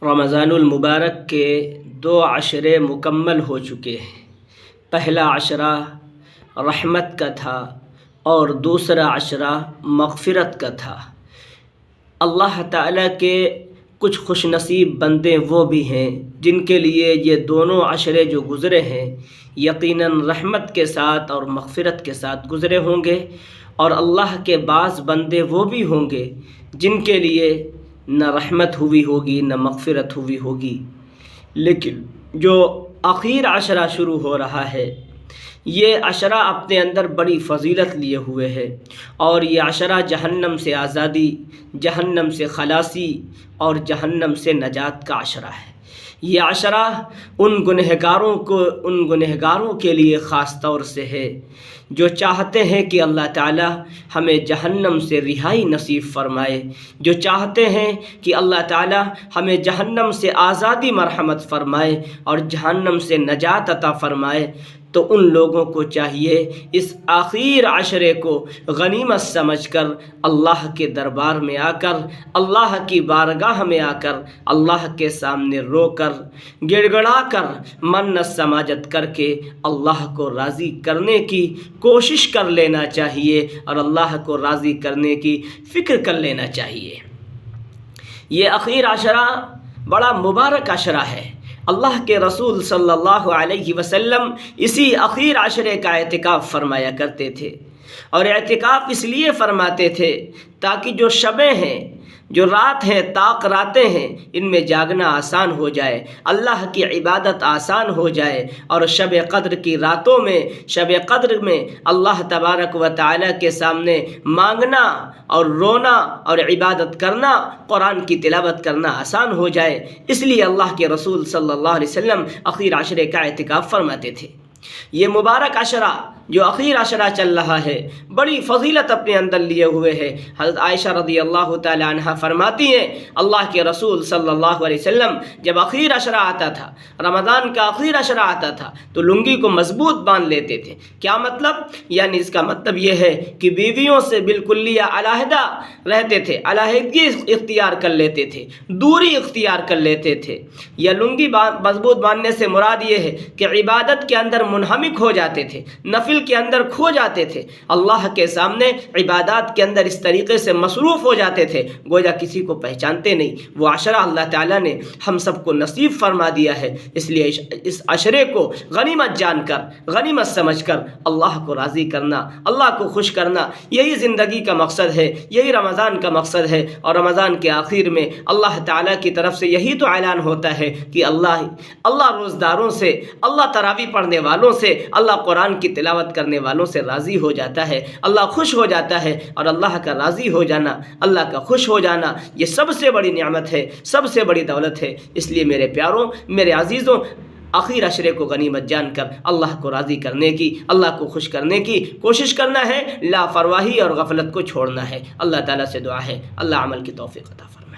رمضان المبارک کے 2 عشرے مکمل ہو چکے ہیں۔ پہلا عشرہ رحمت کا تھا اور دوسرا عشرہ مغفرت کا تھا۔ اللہ تعالیٰ کے کچھ خوش نصیب بندے وہ بھی ہیں جن کے لیے یہ دونوں عشرے جو گزرے ہیں یقیناً رحمت کے ساتھ اور مغفرت کے ساتھ گزرے ہوں گے، اور اللہ کے بعض بندے وہ بھی ہوں گے جن کے لیے نہ رحمت ہوئی ہوگی نہ مغفرت ہوئی ہوگی۔ لیکن جو اخیر عشرہ شروع ہو رہا ہے یہ عشرہ اپنے اندر بڑی فضیلت لیے ہوئے ہے، اور یہ عشرہ جہنم سے آزادی، جہنم سے خلاصی اور جہنم سے نجات کا عشرہ ہے۔ یہ عشرہ ان گنہگاروں کے لیے خاص طور سے ہے جو چاہتے ہیں کہ اللہ تعالی ہمیں جہنم سے رہائی نصیب فرمائے، جو چاہتے ہیں کہ اللہ تعالی ہمیں جہنم سے آزادی مرحمت فرمائے اور جہنم سے نجات عطا فرمائے۔ تو ان لوگوں کو چاہیے اس آخر عشرے کو غنیمت سمجھ کر اللہ کے دربار میں آ کر، اللہ کی بارگاہ میں آ کر، اللہ کے سامنے رو کر، گڑ گڑا کر، منت سماجت کر کے اللہ کو راضی کرنے کی کوشش کر لینا چاہیے اور اللہ کو راضی کرنے کی فکر کر لینا چاہیے۔ یہ اخیر عشرہ بڑا مبارک عشرہ ہے۔ اللہ کے رسول صلی اللہ علیہ وسلم اسی اخیر عشرے کا اعتکاف فرمایا کرتے تھے، اور اعتکاف اس لیے فرماتے تھے تاکہ جو شبیں ہیں، جو رات ہیں، طاق راتیں ہیں، ان میں جاگنا آسان ہو جائے، اللہ کی عبادت آسان ہو جائے، اور شب قدر کی راتوں میں، شب قدر میں اللہ تبارک و تعالیٰ کے سامنے مانگنا اور رونا اور عبادت کرنا، قرآن کی تلاوت کرنا آسان ہو جائے۔ اس لیے اللہ کے رسول صلی اللہ علیہ وسلم اخیر عشرے کا اعتکاف فرماتے تھے۔ یہ مبارک عشرہ جو اخیر عشرہ چل رہا ہے بڑی فضیلت اپنے اندر لیے ہوئے ہے۔ حضرت عائشہ رضی اللہ تعالی عنہ فرماتی ہیں اللہ کے رسول صلی اللہ علیہ وسلم جب اخیر عشرہ آتا تھا، رمضان کا اخیر عشرہ آتا تھا تو لنگی کو مضبوط باندھ لیتے تھے۔ کیا مطلب؟ یعنی اس کا مطلب یہ ہے کہ بیویوں سے بالکلیہ علیحدہ رہتے تھے، علیحدگی اختیار کر لیتے تھے، دوری اختیار کر لیتے تھے۔ یا لنگی مضبوط باندھنے سے مراد یہ ہے کہ عبادت کے اندر منہمک ہو جاتے تھے، نفل کے اندر کھو جاتے تھے، اللہ کے سامنے عبادات کے اندر اس طریقے سے مصروف ہو جاتے تھے گویا کسی کو پہچانتے نہیں۔ وہ عشرہ اللہ تعالیٰ نے ہم سب کو نصیب فرما دیا ہے، اس لیے اس عشرے کو غنیمت جان کر، غنیمت سمجھ کر اللہ کو راضی کرنا، اللہ کو خوش کرنا، یہی زندگی کا مقصد ہے، یہی رمضان کا مقصد ہے۔ اور رمضان کے آخر میں اللہ تعالیٰ کی طرف سے یہی تو اعلان ہوتا ہے کہ اللہ روزداروں سے، اللہ تراویح پڑھنے والوں سے، اللہ قرآن کی تلاوت کرنے والوں سے راضی ہو جاتا ہے، اللہ خوش ہو جاتا ہے، اور اللہ کا راضی ہو جانا، اللہ کا خوش ہو جانا یہ سب سے بڑی نعمت ہے، سب سے بڑی دولت ہے۔ اس لیے میرے پیاروں، میرے عزیزوں، اخیر عشرے کو غنیمت جان کر اللہ کو راضی کرنے کی، اللہ کو خوش کرنے کی کوشش کرنا ہے، لاپرواہی اور غفلت کو چھوڑنا ہے۔ اللہ تعالیٰ سے دعا ہے اللہ عمل کی توفیق عطا فرمائے۔